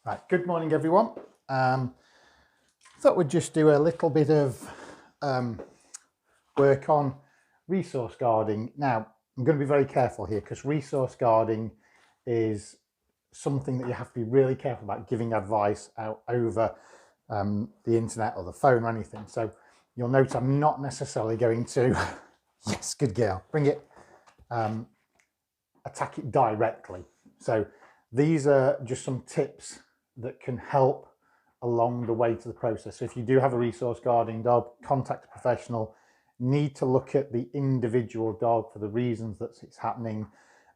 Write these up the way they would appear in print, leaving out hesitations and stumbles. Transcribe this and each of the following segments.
Right, good morning everyone. Thought we'd just do a little bit of work on resource guarding. Now, I'm going to be very careful here because resource guarding is something that you have to be really careful about giving advice out over the internet or the phone or anything. So you'll notice I'm not necessarily going to, yes, good girl, bring it, attack it directly. So these are just some tips that can help along the way to the process. So if you do have a resource guarding dog, contact a professional. Need to look at the individual dog for the reasons that it's happening,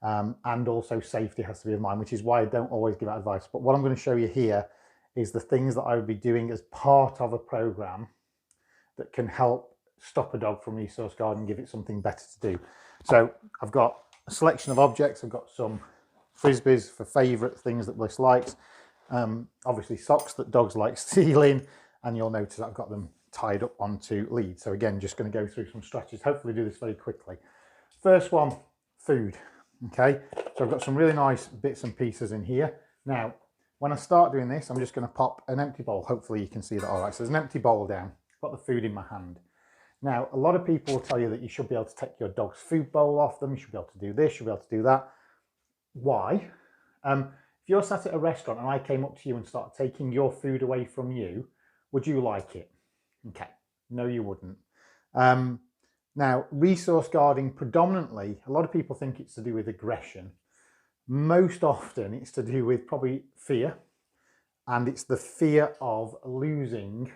and also safety has to be in mind, which is why I don't always give out advice. But what I'm going to show you here is the things that I would be doing as part of a program that can help stop a dog from resource guarding, give it something better to do. So I've got a selection of objects. I've got some frisbees for favourite things that Bliss likes. Obviously socks that dogs like stealing, and you'll notice that I've got them tied up onto leads. So again, just going to go through some strategies, hopefully do this very quickly. First one, food. Okay, so I've got some really nice bits and pieces in here. Now, when I start doing this, I'm just going to pop an empty bowl. Hopefully you can see that all right. So there's an empty bowl down, got the food in my hand. Now, a lot of people will tell you that you should be able to take your dog's food bowl off them. You should be able to do this, you should be able to do that. Why? If you're sat at a restaurant and I came up to you and started taking your food away from you, would you like it? Okay, no, you wouldn't. Now, resource guarding predominantly, a lot of people think it's to do with aggression. Most often it's to do with probably fear, and it's the fear of losing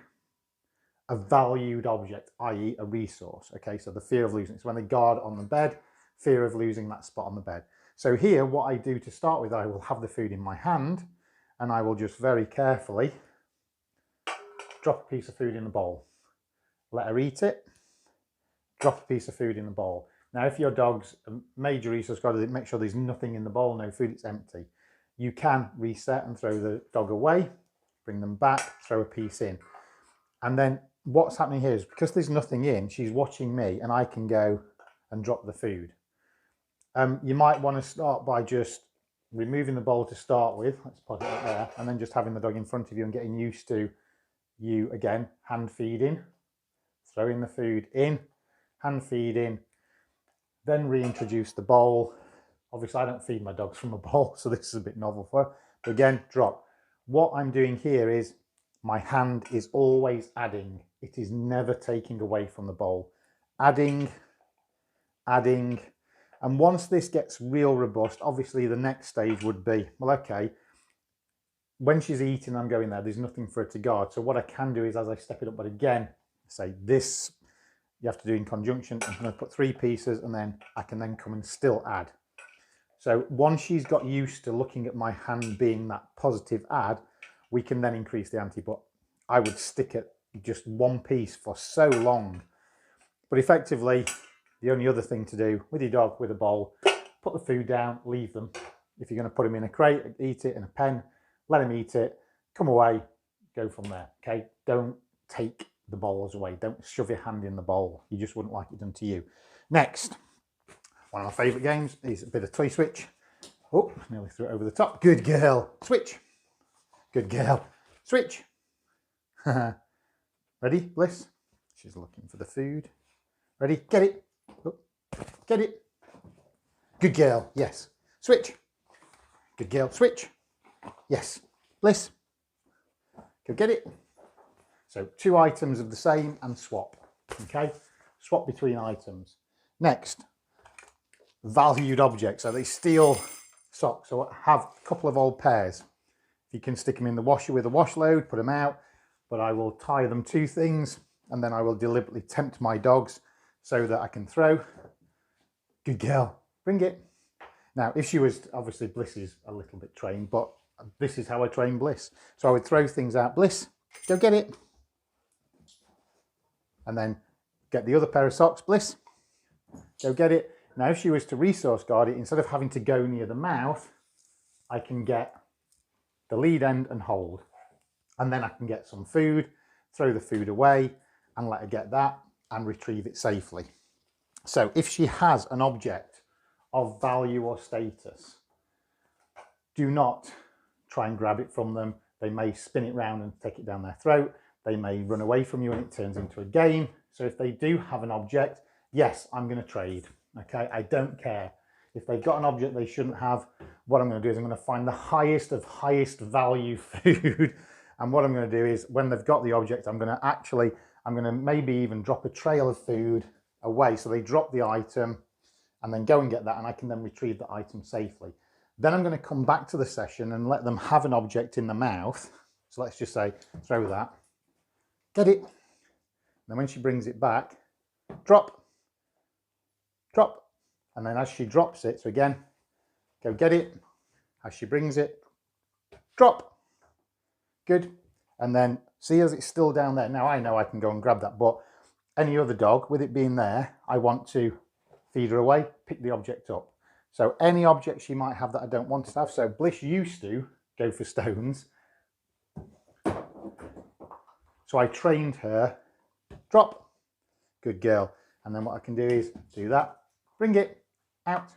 a valued object, i.e. a resource. Okay, so the fear of losing, it's when they guard on the bed, fear of losing that spot on the bed. So here, what I do to start with, I will have the food in my hand and I will just very carefully drop a piece of food in the bowl. Let her eat it, drop a piece of food in the bowl. Now, if your dog's a major resource guard, make sure there's nothing in the bowl, no food, it's empty. You can reset and throw the dog away, bring them back, throw a piece in. And then what's happening here is because there's nothing in, she's watching me and I can go and drop the food. You might want to start by just removing the bowl to start with. Let's put it up there. And then just having the dog in front of you and getting used to you again, hand feeding, throwing the food in, hand feeding, then reintroduce the bowl. Obviously, I don't feed my dogs from a bowl, so this is a bit novel for her. But again, drop. What I'm doing here is my hand is always adding. It is never taking away from the bowl. Adding, adding. And once this gets real robust, obviously the next stage would be, well, okay, when she's eating, I'm going there, there's nothing for her to guard. So what I can do is as I step it up, but again, say this, you have to do in conjunction. I'm going to put 3 pieces and then I can then come and still add. So once she's got used to looking at my hand being that positive add, we can then increase the ante, but I would stick at just 1 piece for so long. But effectively, the only other thing to do with your dog, with a bowl, put the food down, leave them. If you're going to put them in a crate, eat it in a pen, let them eat it, come away, go from there, okay? Don't take the bowls away. Don't shove your hand in the bowl. You just wouldn't like it done to you. Next, one of my favourite games is a bit of toy switch. Oh, nearly threw it over the top. Good girl. Switch. Good girl. Switch. Ready, Bliss? She's looking for the food. Ready? Get it. Oh, get it. Good girl. Yes. Switch. Good girl. Switch. Yes. Bliss. Go get it. So 2 items of the same and swap. Okay. Swap between items. Next, valued objects. So they steal socks. So I have a couple of old pairs. You can stick them in the washer with a wash load, put them out, but I will tie them to things and then I will deliberately tempt my dogs so that I can throw. Good girl, bring it. Now, if she was, obviously Bliss is a little bit trained, but this is how I train Bliss. So I would throw things out. Bliss, go get it. And then get the other pair of socks. Bliss, go get it. Now, if she was to resource guard it, instead of having to go near the mouth, I can get the lead end and hold. And then I can get some food, throw the food away and let her get that and retrieve it safely. So if she has an object of value or status, do not try and grab it from them. They may spin it round and take it down their throat. They may run away from you and it turns into a game. So if they do have an object, yes, I'm going to trade. Okay, I don't care. If they've got an object they shouldn't have, what I'm going to do is I'm going to find the highest of highest value food. And what I'm going to do is when they've got the object, I'm going to maybe even drop a trail of food away. So they drop the item and then go and get that, and I can then retrieve the item safely. Then I'm going to come back to the session and let them have an object in the mouth. So let's just say, throw that, get it. Then when she brings it back, drop, drop. And then as she drops it, so again, go get it. As she brings it, drop. Good. And then see as it's still down there. Now I know I can go and grab that, but any other dog, with it being there, I want to feed her away, pick the object up. So any object she might have that I don't want to have. So Bliss used to go for stones. So I trained her, drop, good girl. And then what I can do is do that, bring it, out,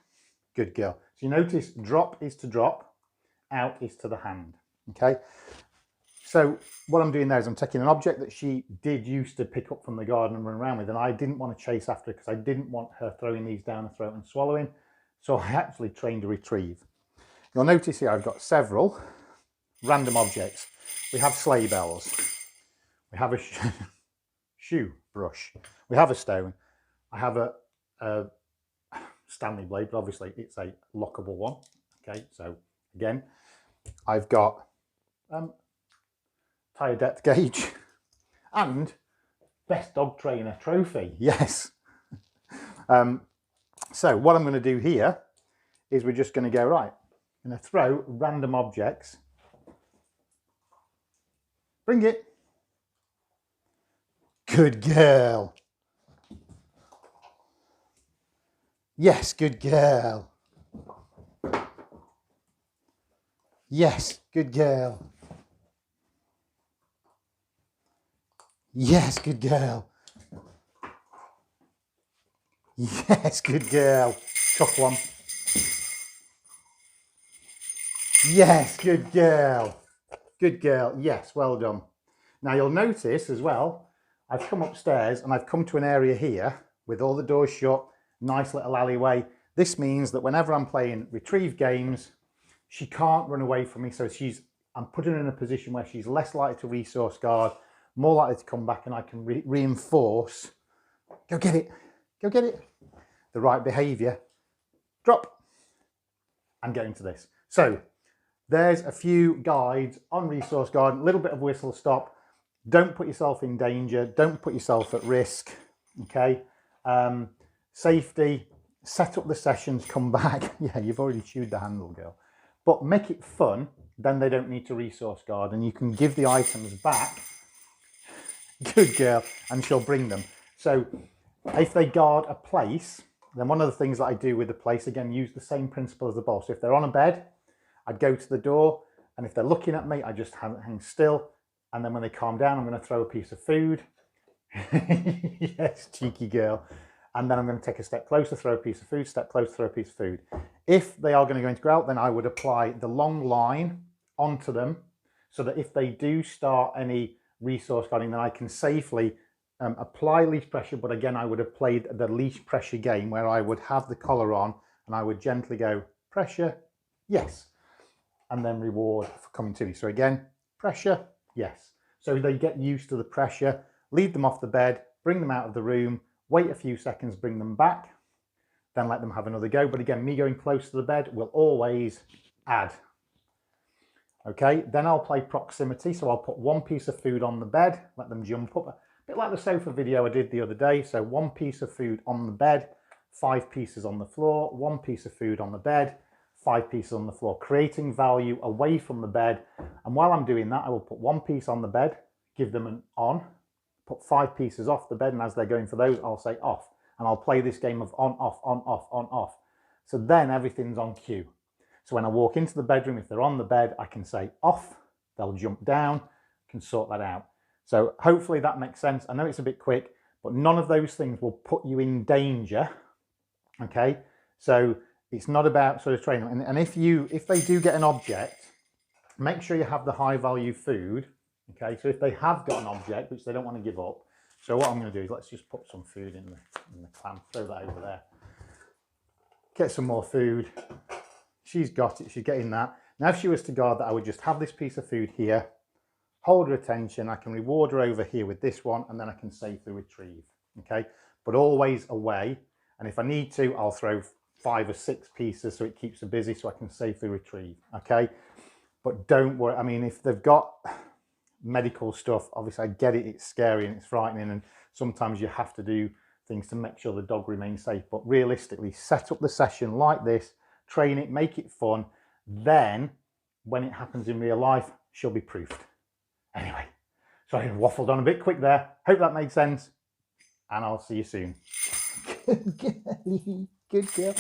good girl. So you notice drop is to drop, out is to the hand, okay? So what I'm doing there is I'm taking an object that she did used to pick up from the garden and run around with, and I didn't want to chase after her because I didn't want her throwing these down her throat and swallowing. So I actually trained a retrieve. You'll notice here I've got several random objects. We have sleigh bells. We have a shoe brush. We have a stone. I have a Stanley blade, but obviously it's a lockable one. Okay, so again, I've got tyre depth gauge and best dog trainer trophy. Yes. So what I'm going to do here is we're just going to go, right, I'm going to throw random objects. Bring it. Good girl. Yes, good girl. Yes, good girl. Yes, good girl. Yes, good girl. Tough one. Yes, good girl. Good girl. Yes, well done. Now you'll notice as well, I've come upstairs and I've come to an area here with all the doors shut, nice little alleyway. This means that whenever I'm playing retrieve games, she can't run away from me. So I'm putting her in a position where she's less likely to resource guard, more likely to come back, and I can reinforce, go get it, the right behavior, drop, and get into this. So there's a few guides on resource guard, a little bit of whistle stop. Don't put yourself in danger. Don't put yourself at risk. Okay. Safety, set up the sessions, come back. Yeah, you've already chewed the handle, girl. But make it fun. Then they don't need to resource guard, and you can give the items back. Good girl. And she'll bring them. So if they guard a place, then one of the things that I do with the place, again, use the same principle as the ball. So if they're on a bed, I'd go to the door, and if they're looking at me, I just hang still. And then when they calm down, I'm going to throw a piece of food. Yes, cheeky girl. And then I'm going to take a step closer, throw a piece of food, step closer, throw a piece of food. If they are going to go into grout, then I would apply the long line onto them so that if they do start any resource guarding, then I can safely apply leash pressure. But again, I would have played the leash pressure game where I would have the collar on and I would gently go, pressure, yes. And then reward for coming to me. So again, pressure, yes. So they get used to the pressure, lead them off the bed, bring them out of the room, wait a few seconds, bring them back, then let them have another go. But again, me going close to the bed will always add. Okay, then I'll play proximity. So I'll put one piece of food on the bed, let them jump up. A bit like the sofa video I did the other day. So one piece of food on the bed, 5 pieces on the floor, one piece of food on the bed, 5 pieces on the floor, creating value away from the bed. And while I'm doing that, I will put one piece on the bed, give them an on, put 5 pieces off the bed, and as they're going for those, I'll say off. And I'll play this game of on, off, on, off, on, off. So then everything's on cue. So when I walk into the bedroom, if they're on the bed, I can say off, they'll jump down, can sort that out. So hopefully that makes sense. I know it's a bit quick, but none of those things will put you in danger. Okay, so it's not about sort of training. And if they do get an object, Make sure you have the high value food. Okay, so if they have got an object which they don't want to give up, so what I'm going to do is let's just put some food in the clam, throw that over there. Get some more food. She's got it, she's getting that. Now if she was to guard that, I would just have this piece of food here, hold her attention, I can reward her over here with this one, and then I can safely retrieve, okay? But always away, and if I need to, I'll throw 5 or 6 pieces so it keeps her busy so I can safely retrieve, okay? But don't worry, I mean, if they've got medical stuff, obviously I get it, it's scary and it's frightening, and sometimes you have to do things to make sure the dog remains safe, but realistically, set up the session like this, train it, make it fun, then when it happens in real life, she'll be proofed. Anyway, sorry, I waffled on a bit quick there. Hope that made sense, and I'll see you soon. Good girl.